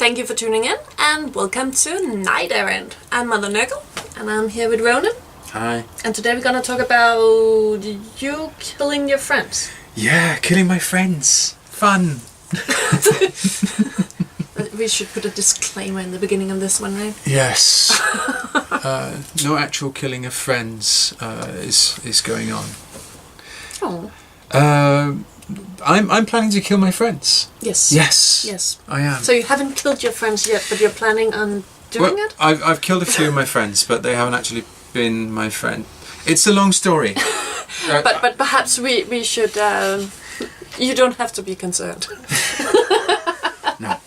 Thank you for tuning in, and welcome to Night Errant. I'm Mother Nurgle, and I'm here with Ronin. Hi. And today we're gonna talk about you killing your friends. Yeah, killing my friends. Fun. We should put a disclaimer in the beginning of this one, right? Yes. No actual killing of friends is going on. Oh. I'm planning to kill my friends. Yes. Yes, I am. So you haven't killed your friends yet, but you're planning on doing it? I've killed a few of my friends, but they haven't actually been my friend. It's a long story. But perhaps we should... you don't have to be concerned. No.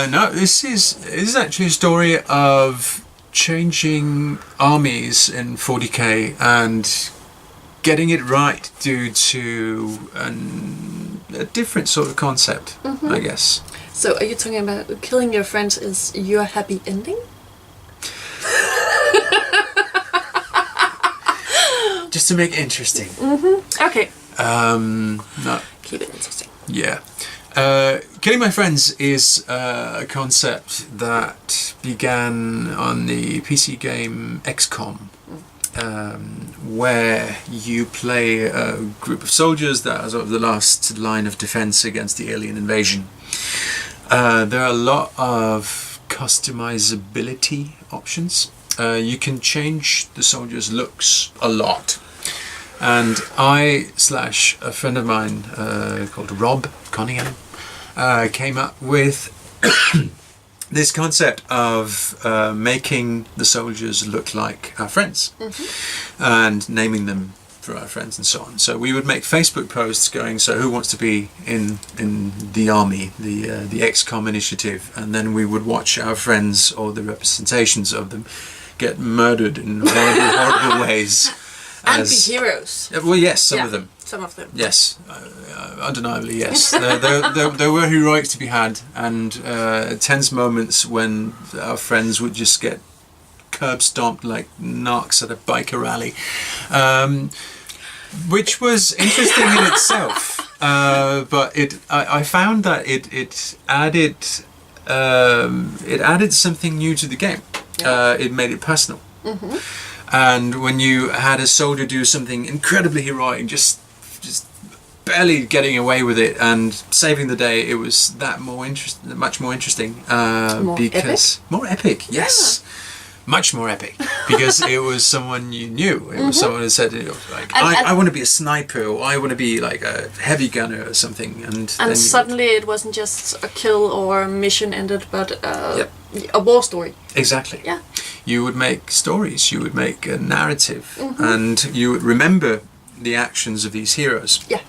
No, this is actually a story of changing armies in 40k and getting it right due to a different sort of concept, I guess. So are you talking about killing your friends is your happy ending? Just to make it interesting. Okay. No. Keep it interesting. Yeah. Killing my friends is a concept that began on the PC game XCOM, where you play a group of soldiers that are sort of the last line of defense against the alien invasion. There are a lot of customizability options. You can change the soldiers' looks a lot. And I/a friend of mine called Rob Conningham came up with this concept of making the soldiers look like our friends and naming them for our friends and so on. So we would make Facebook posts going, so who wants to be in the army, the XCOM initiative, and then we would watch our friends or the representations of them get murdered in horrible ways. And be heroes. Well, yes, some of them. Some of them. Yes, undeniably, yes. there were heroics to be had, and tense moments when our friends would just get curb stomped like narcs at a biker rally, which was interesting in itself. But I found that it added something new to the game. It made it personal. And when you had a soldier do something incredibly heroic, just barely getting away with it and saving the day, it was much more interesting. More epic, yes. Yeah. Much more epic, because it was someone you knew. It was someone who said, like, I want to be a sniper, or I want to be like a heavy gunner or something. And suddenly it wasn't just a kill or a mission ended, but a war story. Exactly. Yeah. You would make stories, you would make a narrative, and you would remember the actions of these heroes. Yeah.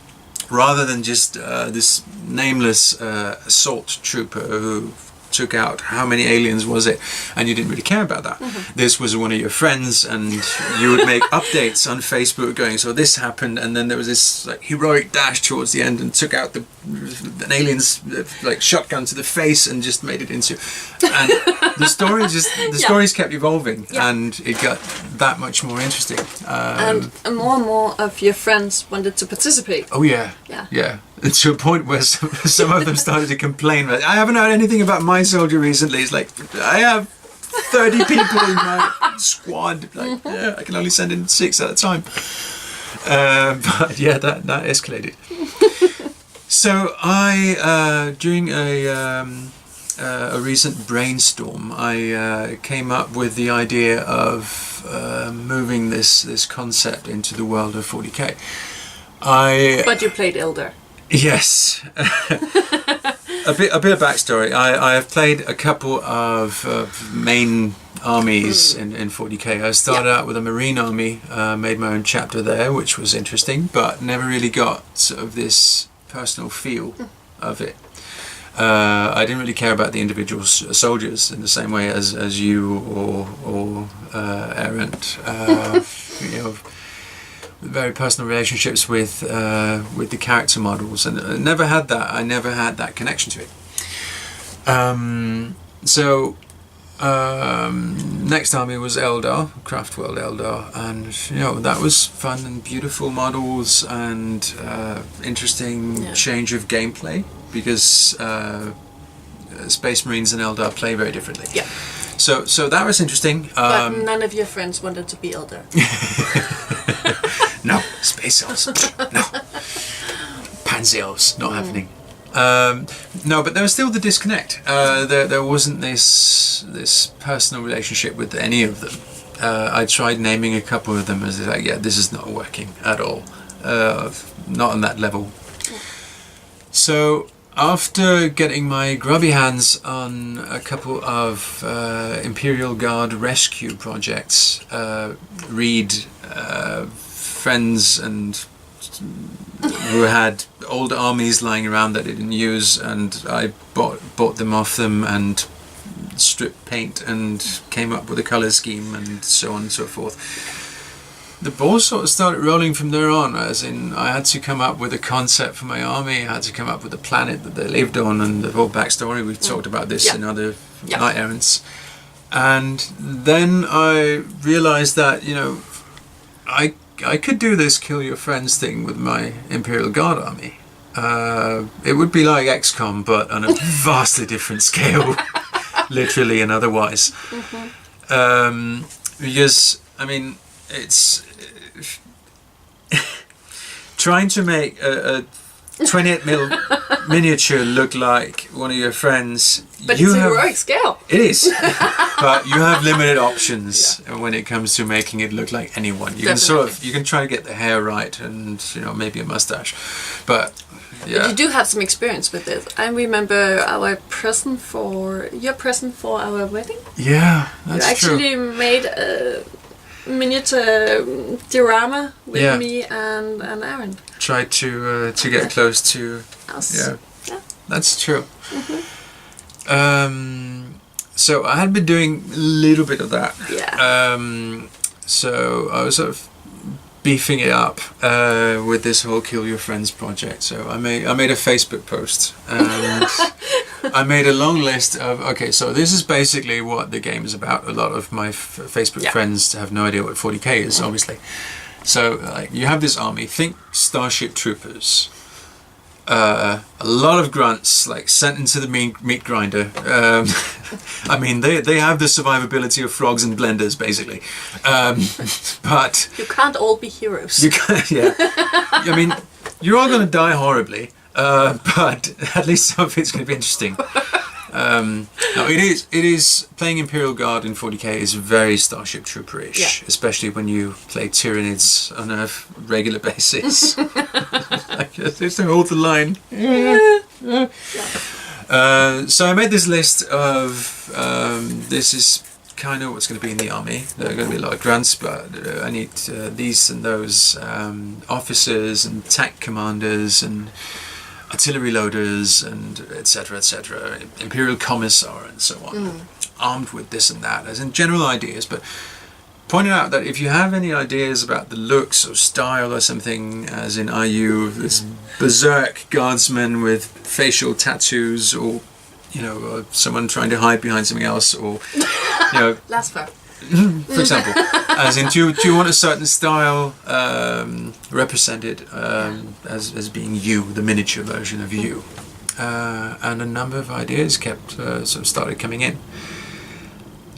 Rather than just this nameless assault trooper who took out how many aliens was it, and you didn't really care about that. This was one of your friends, and you would make updates on Facebook going, so this happened, and then there was this like heroic dash towards the end and took out an alien's like shotgun to the face and just made it into, and the stories kept evolving, and it got that much more interesting. And more of your friends wanted to participate. Oh yeah. And to a point where some of them started to complain, I haven't heard anything about my soldier recently. It's like, I have 30 people in my squad. Like, yeah, I can only send in 6 at a time. But yeah, that escalated. So I, during a recent brainstorm, I came up with the idea of moving this concept into the world of 40k. But you played Elder. Yes. a bit of backstory. I have played a couple of main armies in 40k. I started out with a Marine army, made my own chapter there, which was interesting, but never really got sort of this personal feel of it. I didn't really care about the individual soldiers in the same way as you or Errant. Very personal relationships with the character models, and I never had that connection to it. So next army was Eldar, Craft World Eldar, and that was fun and beautiful models and interesting change of gameplay, because Space Marines and Eldar play very differently. Yeah. So that was interesting. But none of your friends wanted to be Eldar. No, Space Elves. No. Pansy Elves, not happening. No, but there was still the disconnect. There wasn't this personal relationship with any of them. I tried naming a couple of them as like, yeah, this is not working at all. Not on that level. So after getting my grubby hands on a couple of Imperial Guard rescue projects, friends and who had old armies lying around that they didn't use, and I bought them off them and stripped paint and came up with a colour scheme and so on and so forth. The ball sort of started rolling from there on, as in I had to come up with a concept for my army, I had to come up with a planet that they lived on and the whole backstory. We've talked about this in other Knight Errants. And then I realised that, you know, I could do this kill your friends thing with my Imperial Guard army. It would be like XCOM, but on a vastly different scale, literally and otherwise. Because, I mean, it's trying to make a 28mm miniature look like one of your friends. But it's a heroic scale. It is, but you have limited options when it comes to making it look like anyone. You can try to get the hair right and maybe a mustache, but yeah. But you do have some experience with it. I remember your present for our wedding. Yeah, that's true. You actually made a miniature diorama with me and Errant. Tried to get close to us. Yeah, that's true. So I had been doing a little bit of that. Yeah. So I was sort of beefing it up with this whole Kill Your Friends project. So I made a Facebook post and I made a long list of, okay, so this is basically what the game is about. A lot of my Facebook friends have no idea what 40k is, obviously. So you have this army, think Starship Troopers. A lot of grunts, like sent into the meat grinder. I mean, they have the survivability of frogs and blenders, basically. But you can't all be heroes. You can't, yeah. I mean, you're all going to die horribly, but at least some of it's going to be interesting. No, it is playing Imperial Guard in 40k is very Starship Trooper-ish, especially when you play Tyranids on a regular basis. Just to hold the line. So I made this list of this is kind of what's going to be in the army. There are going to be a lot of grunts, but I need these and those officers and tank commanders and artillery loaders and etc., Imperial Commissar and so on, armed with this and that, as in general ideas, but pointing out that if you have any ideas about the looks or style or something, as in are you this berserk guardsman with facial tattoos, or or someone trying to hide behind something else, or Last part. for example, as in do you want a certain style represented as being you, the miniature version of you, and a number of ideas kept sort of started coming in,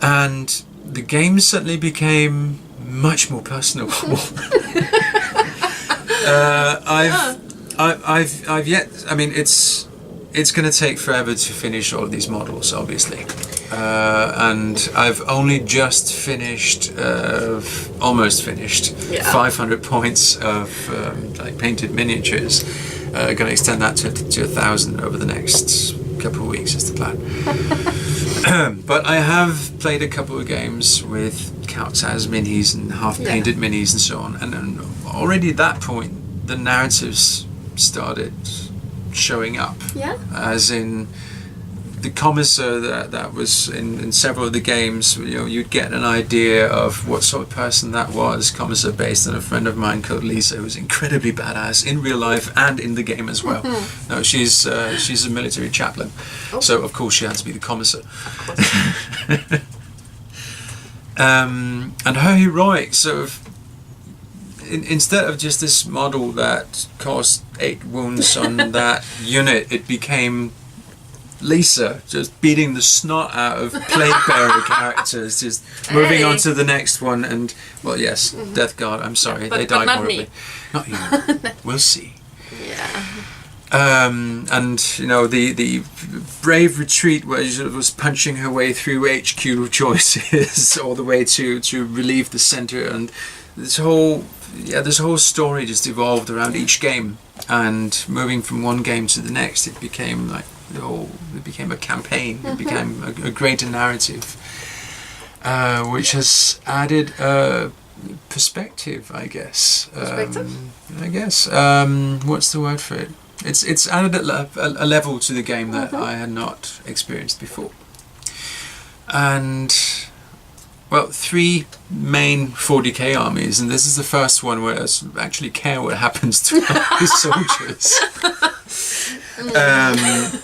and the game suddenly became much more personal. I've yet. I mean, it's going to take forever to finish all of these models, obviously. And I've only just finished, almost finished, 500 points of painted miniatures. Going to extend that to 1,000 over the next couple of weeks is the plan. But I have played a couple of games with counts as minis and half-painted minis and so on. And already at that point, the narratives started showing up. Yeah. As in the commissar that was in several of the games, you'd get an idea of what sort of person that was. Commissar based on a friend of mine called Lisa, who's incredibly badass in real life and in the game as well. No, she's a military chaplain, so of course she had to be the commissar. And her heroic sort of, instead of just this model that caused 8 wounds on that unit, it became Lisa just beating the snot out of plague bearer characters, just moving on to the next one. And well, yes, Death Guard. I'm sorry, they died not horribly. me. Not you. We'll see. Yeah. And you know the brave retreat where she was punching her way through HQ choices all the way to relieve the center, and this whole story just evolved around each game, and moving from one game to the next, it became like it became a campaign. It became a greater narrative, which has added perspective, I guess. I guess. What's the word for it? It's added a level to the game that I had not experienced before. And, well, 3 main 40k armies, and this is the first one where I actually care what happens to the soldiers.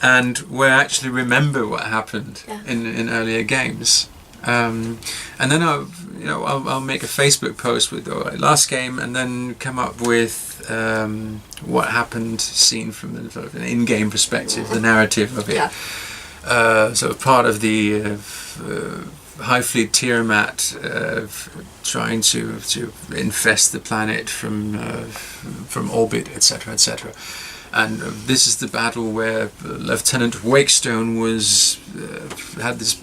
And where I actually remember what happened in earlier games. And then I'll make a Facebook post with the last game, and then come up with what happened, seen from the sort of an in-game perspective, the narrative of it. Sort of part of the Hive Fleet Tiamat trying to infest the planet from orbit, etc., etc. And this is the battle where Lieutenant Wakestone had this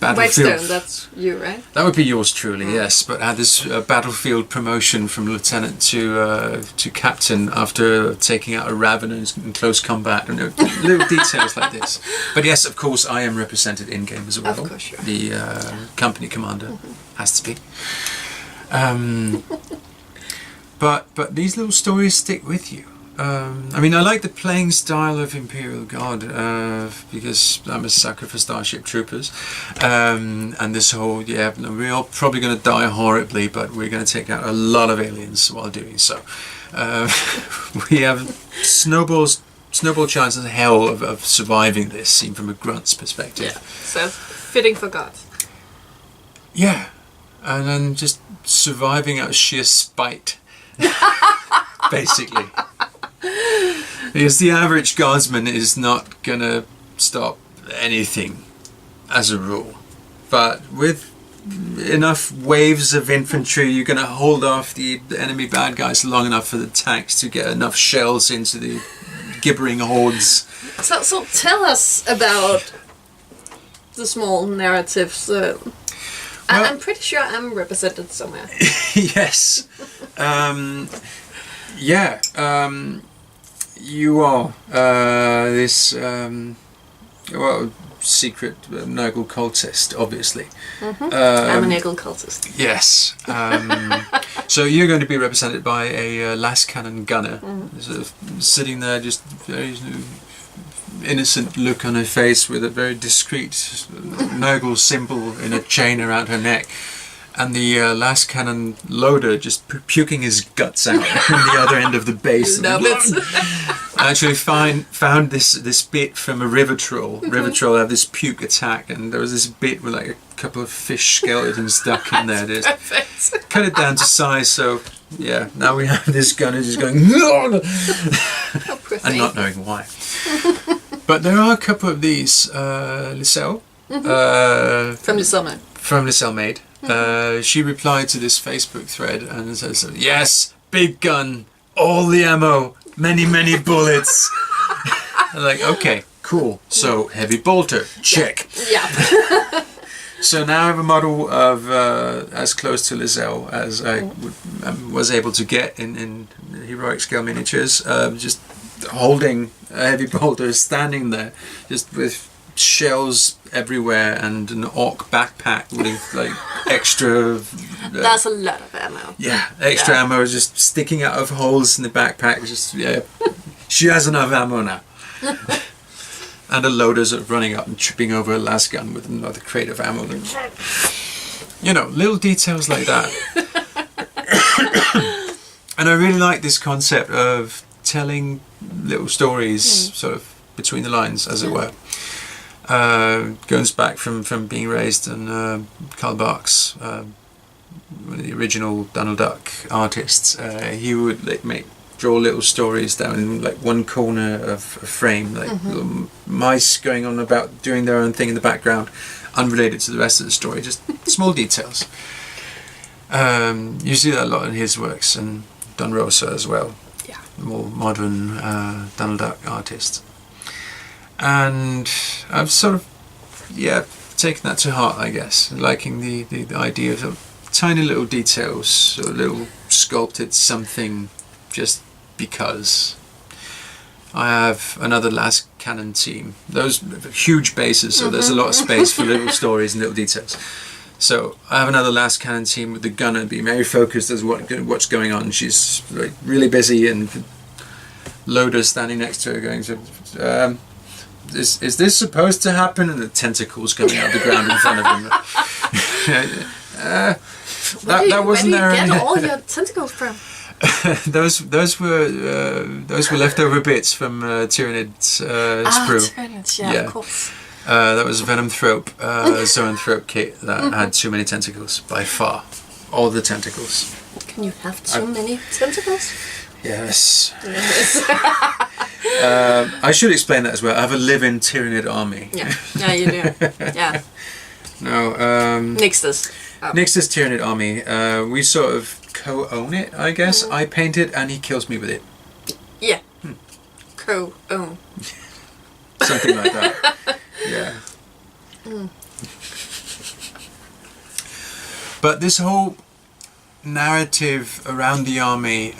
battlefield. Wakestone, that's you, right? That would be yours truly, yes. But had this battlefield promotion from lieutenant to captain after taking out a Raven in close combat, and little details like this. But yes, of course, I am represented in game as well. Of course, you are. The company commander has to be. But these little stories stick with you. I mean, I like the playing style of Imperial Guard because I'm a sucker for Starship Troopers, and this whole we're all probably going to die horribly, but we're going to take out a lot of aliens while doing so. We have snowball chances in hell of surviving this, seen from a grunt's perspective. Yeah, so fitting for gods. Yeah, and then just surviving out of sheer spite, basically. Because the average guardsman is not gonna stop anything as a rule, but with enough waves of infantry you're gonna hold off the enemy bad guys long enough for the tanks to get enough shells into the gibbering hordes. So tell us about the small narratives. I'm pretty sure I'm represented somewhere. Yes. You are this secret Nurgle cultist, obviously. I'm a Nurgle cultist. Yes. So you're going to be represented by a las cannon gunner, sort of sitting there, just very innocent look on her face, with a very discreet Nurgle symbol in a chain around her neck. And the las cannon loader just puking his guts out from the other end of the base. I actually found this bit from a river troll. River troll have this puke attack, and there was this bit with like a couple of fish skeletons stuck in there. Just cut it down to size, so yeah, now we have this gunner just going and not knowing why. But there are a couple of these. Lyselle. From Lyselle Maid. From Lyselle Maid. She replied to this Facebook thread and says, "Yes, big gun, all the ammo, many bullets." I'm like, okay, cool. So heavy bolter, check. Yeah. So now I have a model of as close to Lyselle as I was able to get in heroic scale miniatures. Just holding a heavy bolter, standing there, just with shells everywhere, and an orc backpack with like extra. That's a lot of ammo. Yeah, extra ammo just sticking out of holes in the backpack. Just she has enough ammo now. And the loaders are running up and tripping over a las gun with another crate of ammo. You know, little details like that. And I really like this concept of telling little stories, sort of between the lines, as it were. Goes back from being raised on Karl Barks, one of the original Donald Duck artists. He would make draw little stories down in like one corner of a frame, like little mice going on about doing their own thing in the background, unrelated to the rest of the story, just small details. You see that a lot in his works, and Don Rosa as well. Yeah. The more modern Donald Duck artist. And I've sort of, taken that to heart, I guess, liking the idea of tiny little details, a little sculpted something just because. I have another Last Cannon team. Those huge bases, so there's a lot of space for little stories and little details. So I have another Last Cannon team with the gunner being very focused as what's going on. She's like really busy, and Loda standing next to her going, is this supposed to happen? And the tentacles coming out of the ground in front of him. That wasn't there. Where do you get all your tentacles from? those were leftover bits from Tyrannid's sprue. Tyrannid's, yeah, of course. That was Venomthrope, Zoanthrope kit that had too many tentacles, by far. All the tentacles. Can you have too many tentacles? Yes. I should explain that as well. I have a live-in Tyrannid army. Yeah, you do. Yeah. No, Nix's. Nix's Tyrannid army. We sort of co-own it, I guess. I paint it and he kills me with it. Yeah. Co-own. Something like that. Yeah. But this whole narrative around the army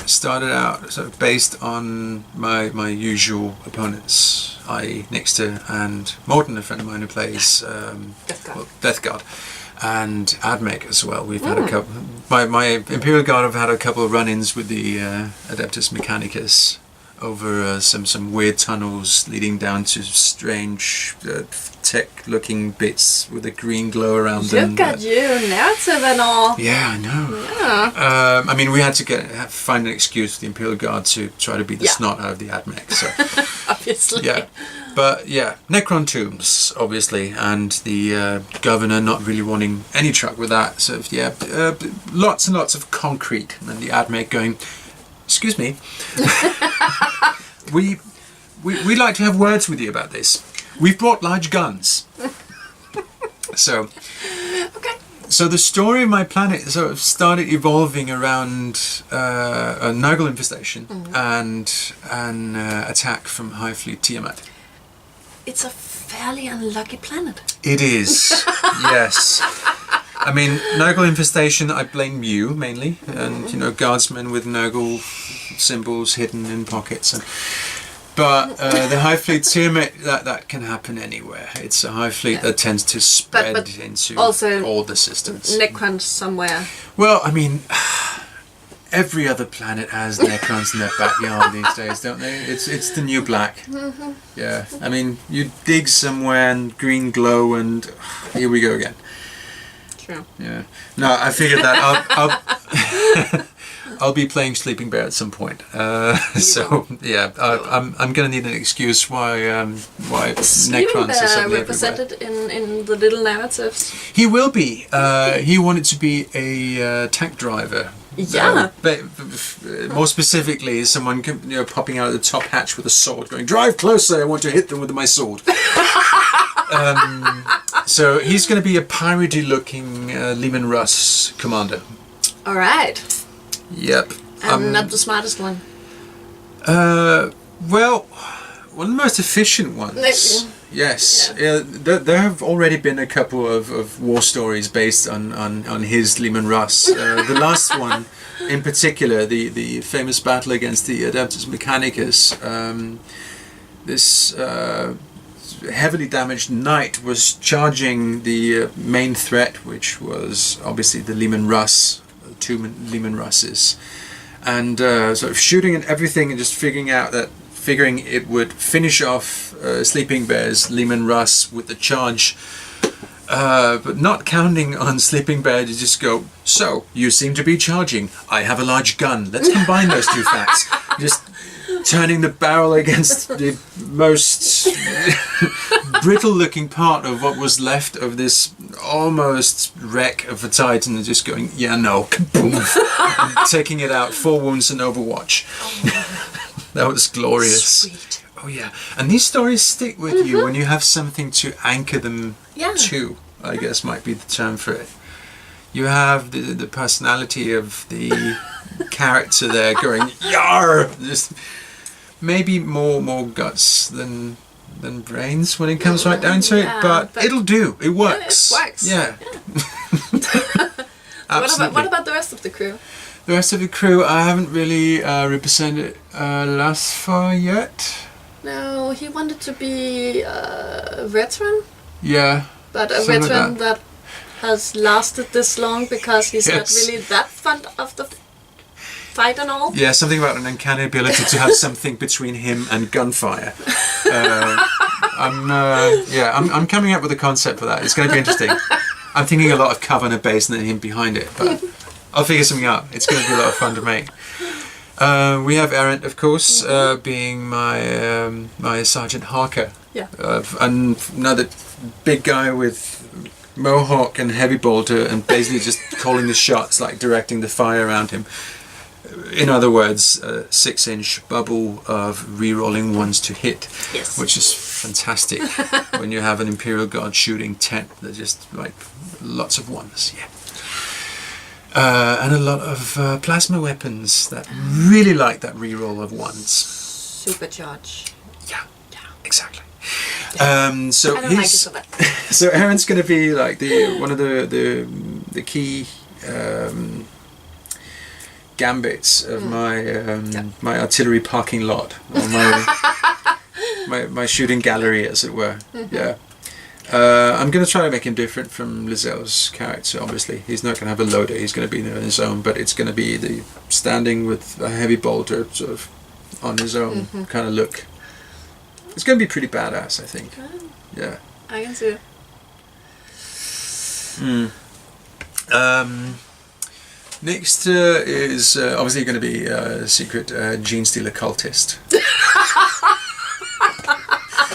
started out sort of based on my usual opponents, i.e. Nixter and Morton, a friend of mine who plays Death Guard, and Admech as well. We've had a couple. My Imperial Guard have had a couple of run-ins with the Adeptus Mechanicus over some weird tunnels leading down to strange tech-looking bits with a green glow around them. Look at you, narrative and all. Yeah, I know. Yeah. I mean, we had to find an excuse for the Imperial Guard to try to beat the snot out of the Admech. So. Obviously. Yeah. But yeah, Necron tombs, obviously, and the governor not really wanting any truck with that. So yeah, lots and lots of concrete, and the Admech going, excuse me, we'd like to have words with you about this. We've brought large guns. So, okay. So the story of my planet sort of started evolving around a Nurgle infestation and an attack from High Fleet Tiamat. It's a fairly unlucky planet. It is, yes. I mean, Nurgle infestation, I blame you mainly, and guardsmen with Nurgle symbols hidden in pockets. But the High Fleet Tiamat, that can happen anywhere. It's a High Fleet that tends to spread into also all the systems. Necrons somewhere. Well, I mean, every other planet has Necrons in their backyard these days, don't they? It's the new black. Yeah, I mean, you dig somewhere and green glow, and here we go again. True. Yeah. No, I figured that I'll be playing Sleeping Bear at some point. So yeah, I'm gonna need an excuse why Necrons are suddenly represented in the little narratives. He will be. He wanted to be a tank driver. Yeah. More specifically, someone popping out of the top hatch with a sword, going, "Drive closer! I want to hit them with my sword." So he's going to be a piratey-looking Leman Russ commander. All right. Yep. I'm not the smartest one. Well, one of the most efficient ones. Yes. Yeah. There have already been a couple of war stories based on his Leman Russ. The last one, in particular, the famous battle against the Adeptus Mechanicus. This heavily damaged knight was charging the main threat, which was obviously the Leman Russ, two Leman Russes, and sort of shooting at everything and just figuring it would finish off Sleeping Bear's Leman Russ with the charge, but not counting on Sleeping Bear to just go, "So, you seem to be charging. I have a large gun. Let's combine those two facts." Just turning the barrel against the most brittle looking part of what was left of this almost wreck of a Titan and just going, yeah, no, kaboom, and taking it out, 4 wounds and Overwatch. That was glorious. Sweet. Oh yeah, and these stories stick with you when you have something to anchor them to, I guess might be the term for it. You have the personality of the character there going, yar! Just maybe more guts than brains when it comes right down to it, but it'll do. It works. It works. Yeah. What about the rest of the crew? The rest of the crew, I haven't really represented Lasfar yet. No, he wanted to be a veteran. Yeah. But a veteran that has lasted this long because he's not really that fond of the fight and all. Yeah, something about an uncanny ability to have something between him and gunfire. I'm coming up with a concept for that. It's going to be interesting. I'm thinking a lot of cover and a base and then him behind it, but I'll figure something out. It's going to be a lot of fun to make. We have Errant, of course, being my Sergeant Harker. Yeah. And another big guy with mohawk and heavy bolter and basically just calling the shots, like directing the fire around him. In other words, a 6-inch bubble of re-rolling ones to hit, which is fantastic when you have an Imperial Guard shooting 10. They're just like lots of ones, and a lot of plasma weapons that really like that re-roll of ones. Supercharge. Yeah, exactly. So I don't like it so bad. So Errant's going to be like one of the key gambits of my artillery parking lot, or my shooting gallery, as it were. Yeah. I'm going to try to make him different from Lazelle's character, obviously. He's not going to have a loader, he's going to be there on his own, but it's going to be the standing with a heavy bolter sort of on his own kind of look. It's going to be pretty badass, I think. Yeah. I can see it. Next is obviously going to be a secret gene stealer cultist.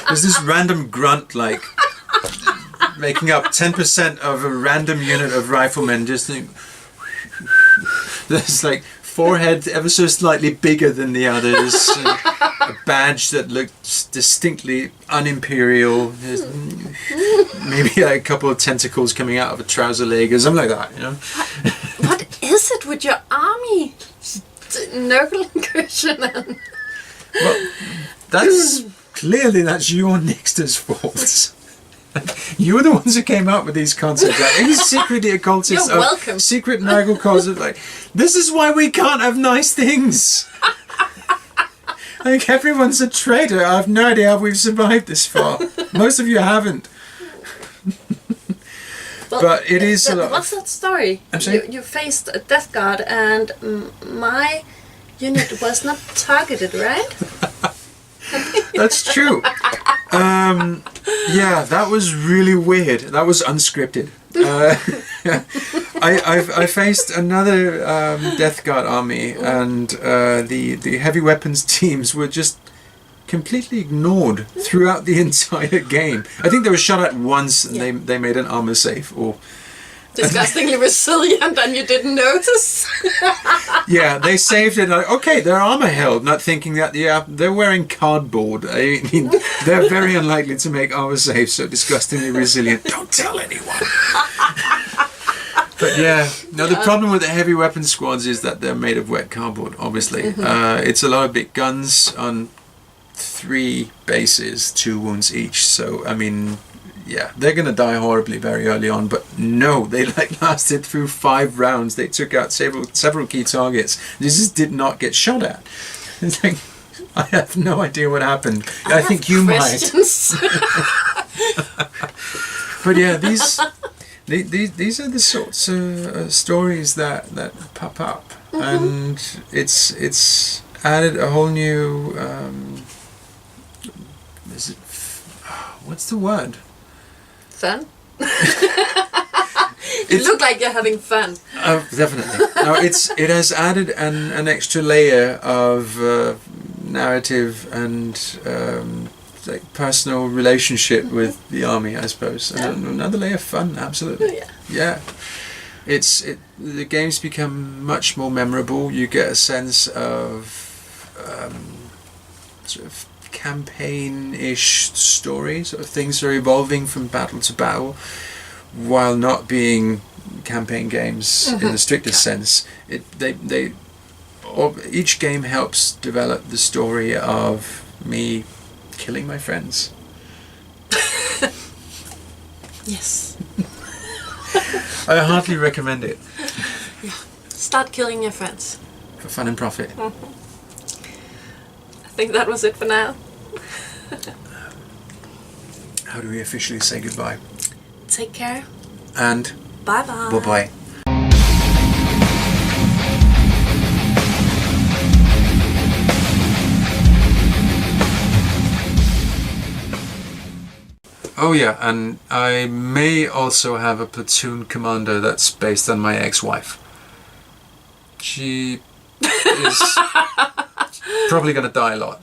There's this random grunt like making up 10% of a random unit of riflemen. Just think, there's like forehead ever so slightly bigger than the others. A badge that looks distinctly un-imperial. Maybe like a couple of tentacles coming out of a trouser leg or something like that, you know. What is it with your army? Nurgle. Well, that's clearly you or Nixter's fault. You were the ones who came up with these concepts. Like, he's secretly a cultist. You're welcome. Secret Nurgle concept. Like, this is why we can't have nice things. Like, everyone's a traitor. I have no idea how we've survived this far. Most of you haven't. Well, but it is a lot. What's that story? I'm sorry? You faced a Death Guard and my unit was not targeted, right? That's true. Yeah, that was really weird. That was unscripted. I faced another Death Guard army, and the heavy weapons teams were just completely ignored throughout the entire game. I think they were shot at once, and they made an armor save, or disgustingly resilient, and you didn't notice. Yeah, they saved it. Like, okay, their armor held, not thinking that they're wearing cardboard. I mean, they're very unlikely to make armor saves, so disgustingly resilient. Don't tell anyone. But yeah, no. The problem with the heavy weapon squads is that they're made of wet cardboard. Obviously, it's a lot of big guns on 3 bases, 2 wounds each. So I mean, yeah, they're gonna die horribly very early on. But no, they like lasted through 5 rounds. They took out several key targets. They just did not get shot at. It's like, I have no idea what happened. I think you might. But yeah, these are the sorts of stories that pop up, and it's added a whole new. What's the word? Fun. You look like you're having fun. Definitely. No, it has added an extra layer of narrative and like personal relationship with the army, I suppose, and another layer of fun. Absolutely, yeah. The games become much more memorable. You get a sense of sort of campaign-ish story, sort of things are evolving from battle to battle, while not being campaign games in the strictest sense. Each game helps develop the story of me killing my friends. Yes. I heartily recommend it. Yeah. Start killing your friends. For fun and profit. I think that was it for now. How do we officially say goodbye? Take care. And bye-bye. Bye-bye. Oh yeah, and I may also have a platoon commander that's based on my ex-wife. She is probably going to die a lot.